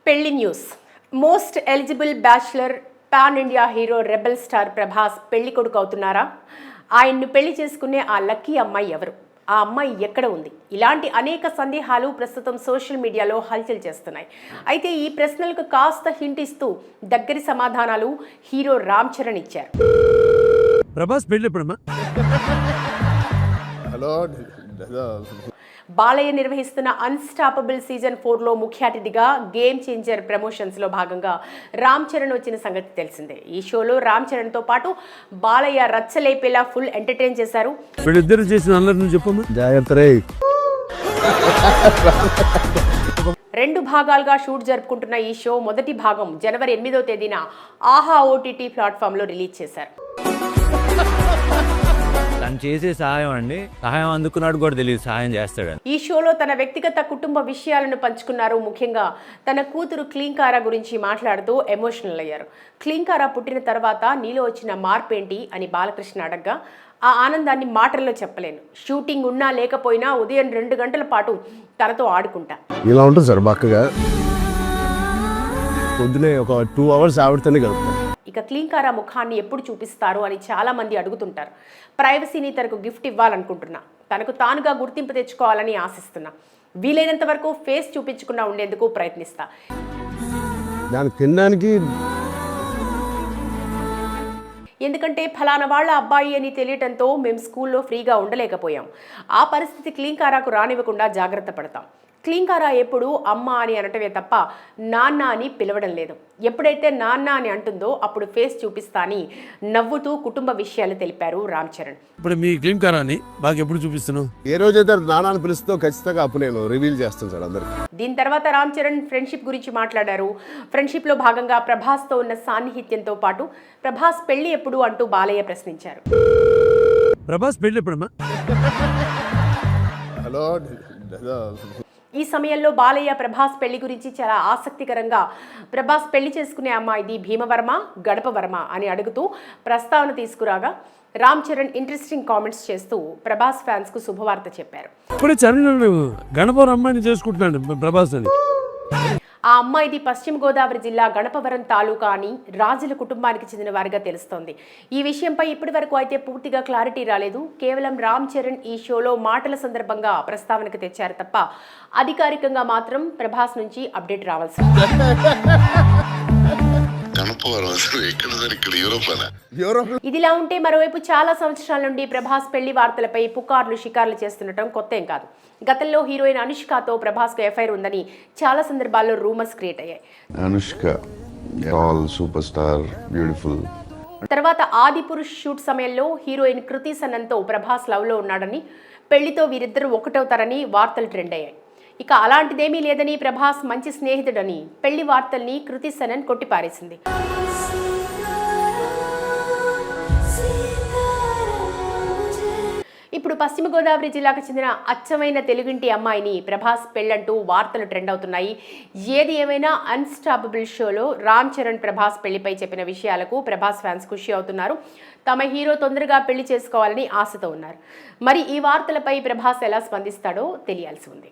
పెళ్లి news. Most eligible bachelor pan India hero rebel star Prabhas పెళ్లి కొడుకు అవుతున్నారా? ఆయన్ను పెళ్లి చేసుకునే ఆ లక్కీ అమ్మాయి ఎవరు? ఆ అమ్మాయి ఎక్కడ ఉంది? ఇలాంటి అనేక సందేహాలు ప్రస్తుతం సోషల్ మీడియాలో హల్చల్ చేస్తున్నాయి. అయితే ఈ ప్రశ్నలకు కాస్త హింట్ ఇస్తూ దగ్గరి సమాధానాలు హీరో రామ్ చరణ్ ఇచ్చారు. ప్రభాస్ పెళ్లి ఎప్పుడమ్మా? బాలయ్య నిర్వహిస్తున్న అన్స్టాపబుల్ సీజన్ 4లో ముఖ్య అతిథిగా గేమ్ చేంజర్ ప్రమోషన్స్లో భాగంగా రామ్ చరణ్ వచ్చిన సంగతి తెలిసిందే. ఈ షోలో రామ్ చరణ్తో పాటు బాలయ్య రచ్చలేపేలా ఫుల్ ఎంటర్టైన్ చేశారు. వీళ్ళిద్దరు చేసిన అల్లరి చెప్పమ్మా. జాగ్రత్త. 2 భాగాలుగా షూట్ జరుపుకుంటున్న ఈ షో మొదటి భాగం జనవరి 8వ తేదీన ఆహా ఓటీటీ ప్లాట్ఫామ్లో రిలీజ్ చేశారు. తను చేసే సహాయం అందుకున్నాడు కూడా తెలియదు సహాయం చేస్తాడని. ఈ షోలో తన వ్యక్తిగత కుటుంబ విషయాలను పంచుకున్నారు. ముఖ్యంగా తన కూతురు క్లీంకారా గురించి మాట్లాడుతూ ఎమోషనల్ అయ్యారు. క్లీంకారా పుట్టిన తర్వాత నీలో వచ్చిన మార్పేంటి అని బాలకృష్ణ అడగ్గా ఆ ఆనందాన్ని మాటల్లో చెప్పలేను. షూటింగ్ ఉన్నా లేకపోయినా ఉదయం 2 గంటల పాటు తనతో ఆడుకుంటా. ఇలా ఉంటుంది సార్ బక్కగా. పొద్దునే ఒక 2 అవర్స్ ఆవిడతోనే గడుపుతాను. ఇక క్లీంకారా ముఖాన్ని ఎప్పుడు చూపిస్తారు అని చాలా మంది అడుగుతుంటారు. ప్రైవసీని తనకు గిఫ్ట్ ఇవ్వాలనుకుంటున్నా, తనకు తానుగా గుర్తింపు తెచ్చుకోవాలని ఆశిస్తున్నా, వీలైనంత వరకు ఫేస్ చూపించకుండా ఉండేందుకు ప్రయత్నిస్తా. దాన్ని తినడానికి ఎందుకంటే ఫలానా వాళ్ళ అబ్బాయి అని తెలియటంతో మేము స్కూల్లో ఫ్రీగా ఉండలేకపోయాం. ఆ పరిస్థితి క్లీంకారాకు రానివ్వకుండా జాగ్రత్త పడతాం. క్లీంకారా ఎప్పుడు అమ్మ అని అనటమే తప్ప నాన్న అని పిలవడం లేదు. ఎప్పుడైతే నాన్న అని అంటుందో అప్పుడు ఫేస్ చూపిస్తా అని నవ్వుతూ కుటుంబ విషయాలు తెలిపారు రామ్ చరణ్. ఇప్పుడు మీ క్లీంకారాని బాగా ఎప్పుడు చూపిస్తున్నావు? ఏ రోజైతే నాన్న పిలుస్తూ ఖచ్చితంగా అప్పుడు నేను రివీల్ చేస్తాను సార్ అందరికి. దీని తర్వాత రామ్ చరణ్ ఫ్రెండ్షిప్ గురించి మాట్లాడారు. ఫ్రెండ్షిప్ లో భాగంగా ప్రభాస్ తో ఉన్న సాన్నిహిత్యంతో పాటు ప్రభాస్ పెళ్లి ఎప్పుడు అంటూ బాలయ్య ప్రశ్నించారు. ప్రభాస్ పెళ్లి ఎప్పుడమ్మా? ఈ సమయంలో బాలయ్య ప్రభాస్ పెళ్లి గురించి చాలా ఆసక్తికరంగా ప్రభాస్ పెళ్లి చేసుకునే అమ్మాయిది భీమవర్మ గణపవర్మ అని అడుగుతూ ప్రస్తావన తీసుకురాగా రామ్ చరణ్ ఇంట్రెస్టింగ్ కామెంట్స్ చేస్తూ ప్రభాస్ ఫ్యాన్స్ కు శుభవార్త చెప్పారు. ఇప్పుడు చరణ్ గణపవరం అమ్మాయిని చేసుకుంటున్నాడు ప్రభాస్ అని. ఆ అమ్మాయిది పశ్చిమ గోదావరి జిల్లా గణపవరం తాలూకా అని రాజుల కుటుంబానికి చెందిన వారిగా తెలుస్తోంది. ఈ విషయంపై ఇప్పటి వరకు అయితే పూర్తిగా క్లారిటీ రాలేదు. కేవలం రామ్ చరణ్ ఈ షోలో మాటల సందర్భంగా ప్రస్తావనకు తెచ్చారు తప్ప అధికారికంగా మాత్రం ప్రభాస్ నుంచి అప్డేట్ రావాల్సి ఇదిలా ఉంటే మరోవైపు చాలా సంవత్సరాల నుండి ప్రభాస్ పెళ్లి వార్తలపై పుకార్లు షికార్లు చేస్తుండటం కొత్త ఏం కాదు. గతంలో హీరోయిన్ అనుష్కతో ప్రభాస్ కు ఎఫ్ఐఆర్ ఉందని చాలా సందర్భాల్లో రూమర్స్ క్రియేట్ అయ్యాయి. Anushka super star beautiful. తర్వాత ఆదిపురుష్ షూట్ సమయంలో హీరోయిన్ కృతి సనన్తో ప్రభాస్ లవ్ లో ఉన్నాడని, పెళ్లితో వీరిద్దరూ ఒకటవుతారని వార్తలు ట్రెండ్ అయ్యాయి. ఇక అలాంటిదేమీ లేదని, ప్రభాస్ మంచి స్నేహితుడని పెళ్లి వార్తల్ని కృతి సనన్ కొట్టిపారేసింది. ఇప్పుడు పశ్చిమ గోదావరి జిల్లాకు చెందిన అచ్చమైన తెలుగింటి అమ్మాయిని ప్రభాస్ పెళ్ళంటూ వార్తలు ట్రెండ్ అవుతున్నాయి. ఏది ఏమైనా అన్స్టాపబుల్ షోలో రామ్ చరణ్ ప్రభాస్ పెళ్లిపై చెప్పిన విషయాలకు ప్రభాస్ ఫ్యాన్స్ ఖుషి అవుతున్నారు. తమ హీరో తొందరగా పెళ్లి చేసుకోవాలని ఆశతో ఉన్నారు. మరి ఈ వార్తలపై ప్రభాస్ ఎలా స్పందిస్తాడో తెలియాల్సి ఉంది.